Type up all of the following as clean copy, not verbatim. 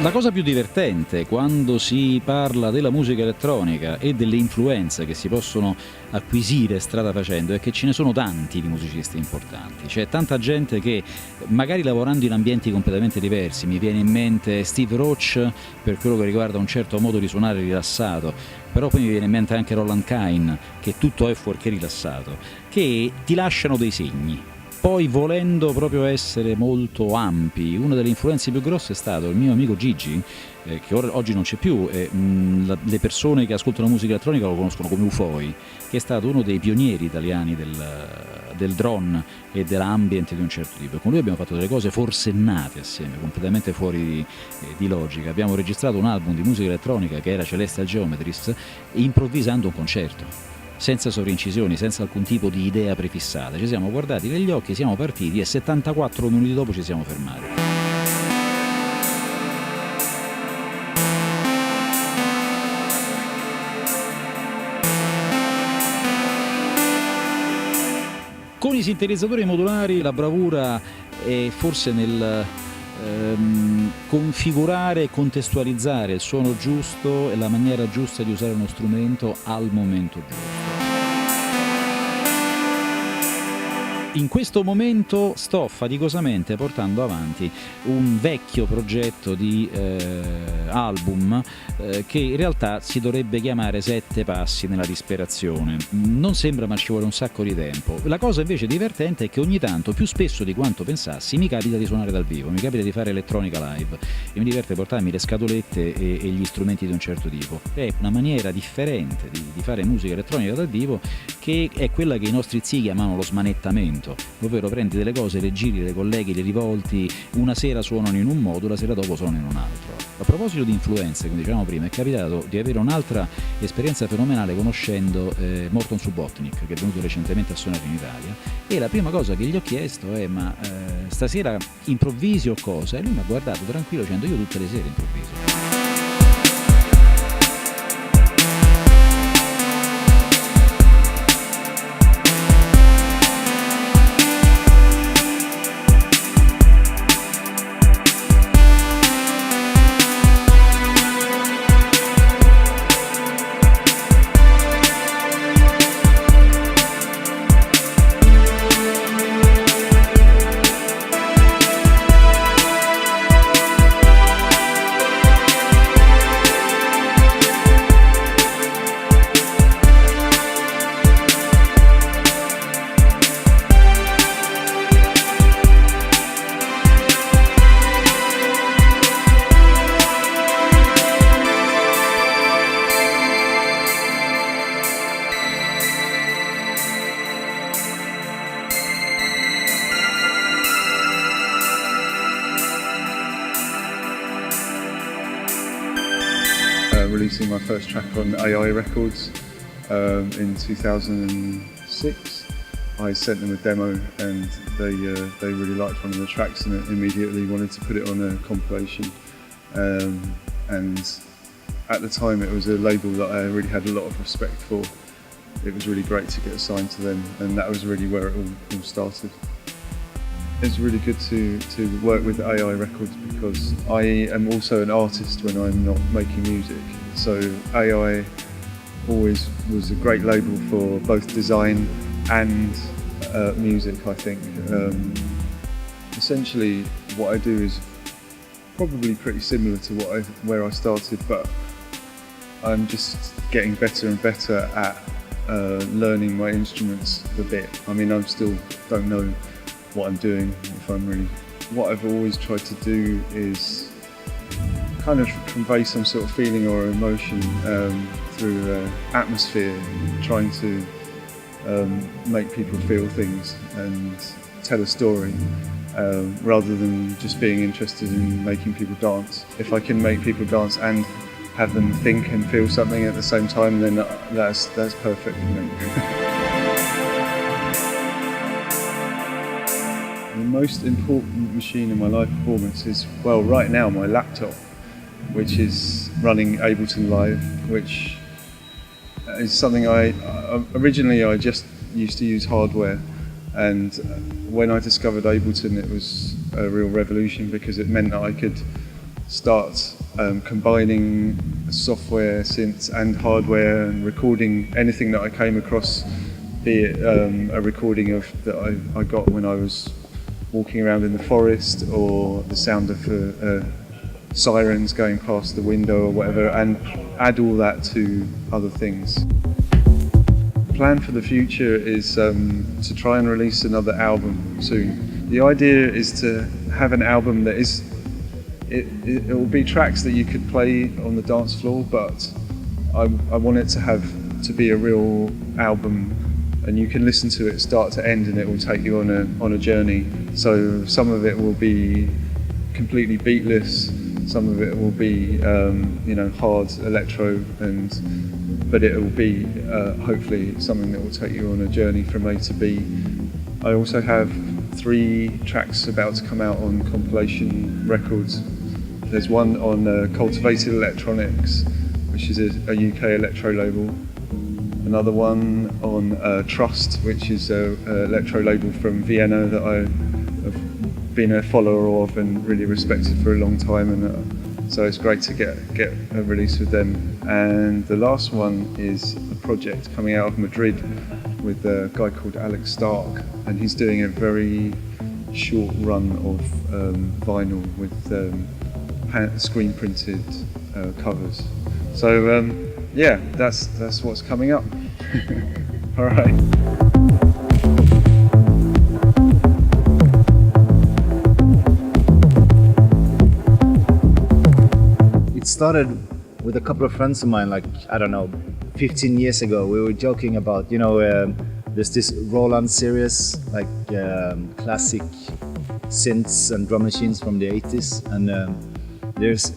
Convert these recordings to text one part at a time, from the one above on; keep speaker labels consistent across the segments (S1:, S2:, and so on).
S1: La cosa più divertente quando si parla della musica elettronica e delle influenze che si possono acquisire strada facendo è che ce ne sono tanti di musicisti importanti. C'è tanta gente che magari lavorando in ambienti completamente diversi, mi viene in mente Steve Roach per quello che riguarda un certo modo di suonare rilassato, però poi mi viene in mente anche Roland Kine, che tutto è fuorché rilassato, che ti lasciano dei segni. Poi volendo proprio essere molto ampi, una delle influenze più grosse è stato il mio amico Gigi, che oggi non c'è più, le persone che ascoltano musica elettronica lo conoscono come Ufoi, che è stato uno dei pionieri italiani del drone e dell'ambient di un certo tipo. Con lui abbiamo fatto delle cose forsennate assieme, completamente fuori di logica. Abbiamo registrato un album di musica elettronica che era Celestial Geometries, improvvisando un concerto, senza sovraincisioni, senza alcun tipo di idea prefissata. Ci siamo guardati negli occhi, siamo partiti e 74 minuti dopo ci siamo fermati. Con i sintetizzatori modulari la bravura è forse nel configurare e contestualizzare il suono giusto e la maniera giusta di usare uno strumento al momento giusto. In questo momento sto faticosamente portando avanti un vecchio progetto di album che in realtà si dovrebbe chiamare 7 passi nella disperazione. Non sembra, ma ci vuole un sacco di tempo. La cosa invece divertente è che ogni tanto, più spesso di quanto pensassi, mi capita di suonare dal vivo, mi capita di fare elettronica live e mi diverte portarmi le scatolette e gli strumenti di un certo tipo. È una maniera differente di fare musica elettronica dal vivo, che è quella che i nostri zii chiamano lo smanettamento, ovvero prendi delle cose, le giri, le colleghi, le rivolti, una sera suonano in un modo, la sera dopo suonano in un altro. A proposito di influenze, come dicevamo prima, è capitato di avere un'altra esperienza fenomenale conoscendo Morton Subotnick, che è venuto recentemente a suonare in Italia, e la prima cosa che gli ho chiesto è: ma stasera improvvisi o cosa? E lui mi ha guardato tranquillo dicendo: io tutte le sere improvviso.
S2: Releasing my first track on AI Records in 2006. I sent them a demo and they really liked one of the tracks and immediately wanted to put it on a compilation. And at the time it was a label that I really had a lot of respect for. It was really great to get assigned to them, and that was really where it all started. It's really good to work with AI Records because I am also an artist when I'm not making music. So AI always was a great label for both design and music, I think. Essentially what I do is probably pretty similar to where I started, but I'm just getting better and better at learning my instruments a bit. I mean, I still don't know what I'm doing, if I'm really. What I've always tried to do is kind of convey some sort of feeling or emotion through atmosphere, trying to make people feel things and tell a story rather than just being interested in making people dance. If I can make people dance and have them think and feel something at the same time, then that's perfect for me. The most important machine in my live performance is, well, right now my laptop, which is running Ableton Live, which is something originally I just used to use hardware, and when I discovered Ableton it was a real revolution because it meant that I could start combining software, synths and hardware, and recording anything that I came across, be it a recording of that I got when I was walking around in the forest, or the sound of sirens going past the window or whatever, and add all that to other things. The plan for the future is to try and release another album soon. The idea is to have an album that is, it will be tracks that you could play on the dance floor, but I want it to be a real album, and you can listen to it start to end, and it will take you on a journey. So some of it will be completely beatless, some of it will be hard electro, but it will be hopefully something that will take you on a journey from A to B. I also have 3 tracks about to come out on compilation records. There's one on Cultivated Electronics, which is a UK electro label. Another one on Trust, which is an electro label from Vienna that I have been a follower of and really respected for a long time, and so it's great to get a release with them. And the last one is a project coming out of Madrid with a guy called Alex Stark, and he's doing a very short run of vinyl with screen printed covers. So yeah, that's what's coming up. All right.
S3: It started with a couple of friends of mine, like, I don't know, 15 years ago. We were joking about, there's this Roland series, like classic synths and drum machines from the 80s, and there's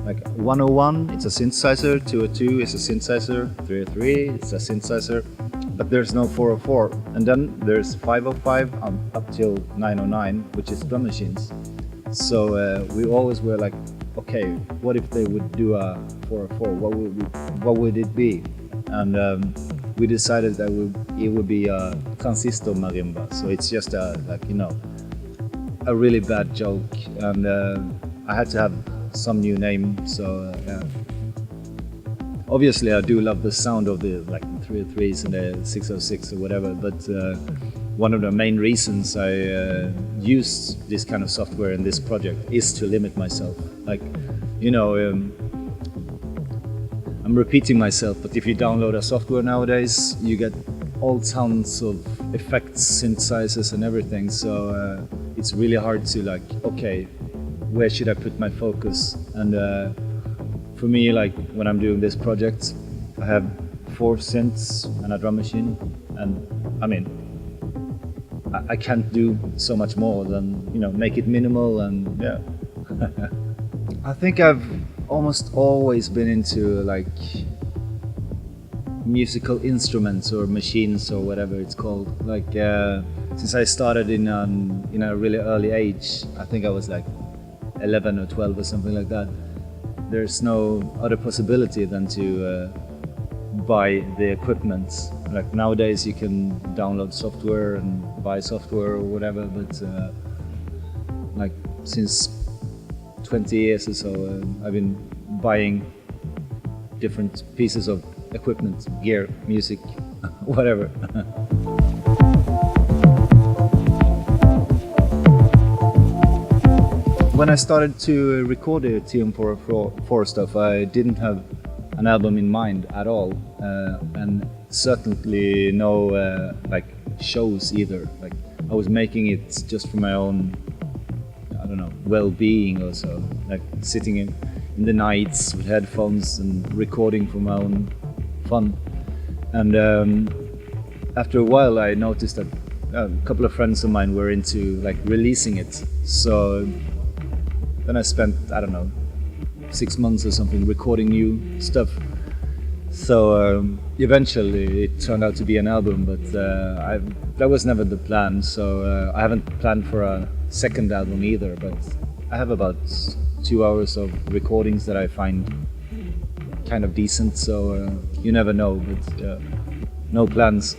S3: like 101, it's a synthesizer, 202 is a synthesizer, 303 it's a synthesizer, but there's no 404. And then there's 505 up till 909, which is drum machines. So we always were like, okay, what if they would do a 404? What would it be? And we decided that it would be a transistor marimba. So it's just a really bad joke, and I had to have some new name. So obviously I do love the sound of the 303s and the 606 or whatever, but one of the main reasons I use this kind of software in this project is to limit myself. I'm repeating myself, but if you download a software nowadays, you get all tons of effects, synthesizers and everything, so it's really hard to okay, where should I put my focus? And for me, when I'm doing this project, I have 4 synths and a drum machine, and I can't do so much more than make it minimal, and yeah. I think I've almost always been into musical instruments or machines or whatever it's called. Since I started in a really early age, I think I was 11 or 12 or something like that. There's no other possibility than to buy the equipment. Nowadays you can download software and buy software or whatever, but since 20 years or so I've been buying different pieces of equipment, gear, music, whatever. When I started to record the TM404 stuff, I didn't have an album in mind at all, and certainly no shows either. I was making it just for my own, I don't know, well-being or so, sitting in the nights with headphones and recording for my own fun. And after a while I noticed that a couple of friends of mine were into releasing it, so then I spent, I don't know, 6 months or something recording new stuff. So eventually it turned out to be an album, but that was never the plan, so I haven't planned for a second album either, but I have about 2 hours of recordings that I find kind of decent, so you never know, but no plans.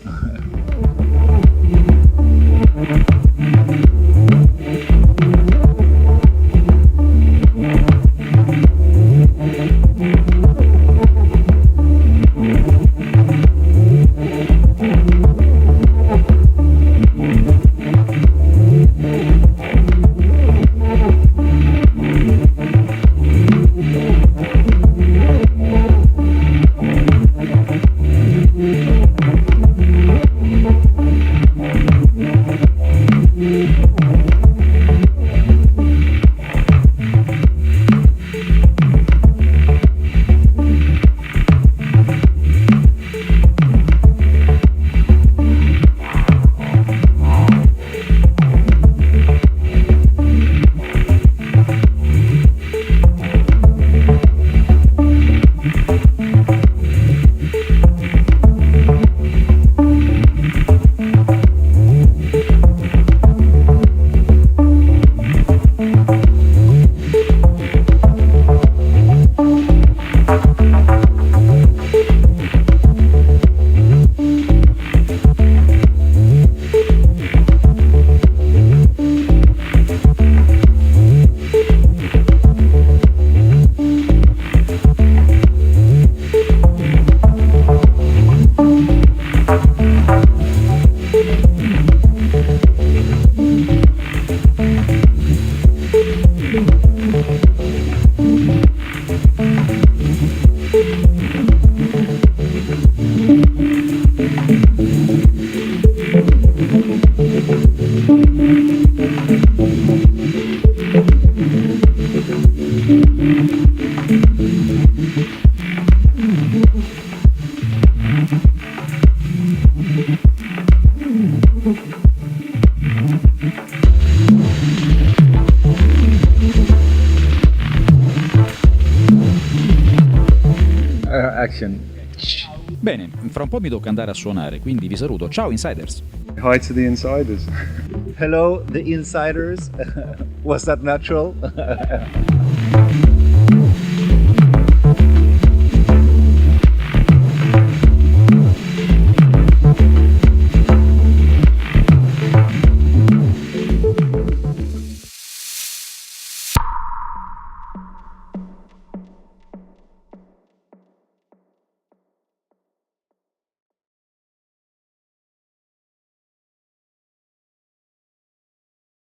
S3: action.
S1: Bene, fra un po' mi tocca andare a suonare, quindi vi saluto. Ciao Insiders!
S2: Hi to the insiders.
S3: Hello, the insiders. Was that natural?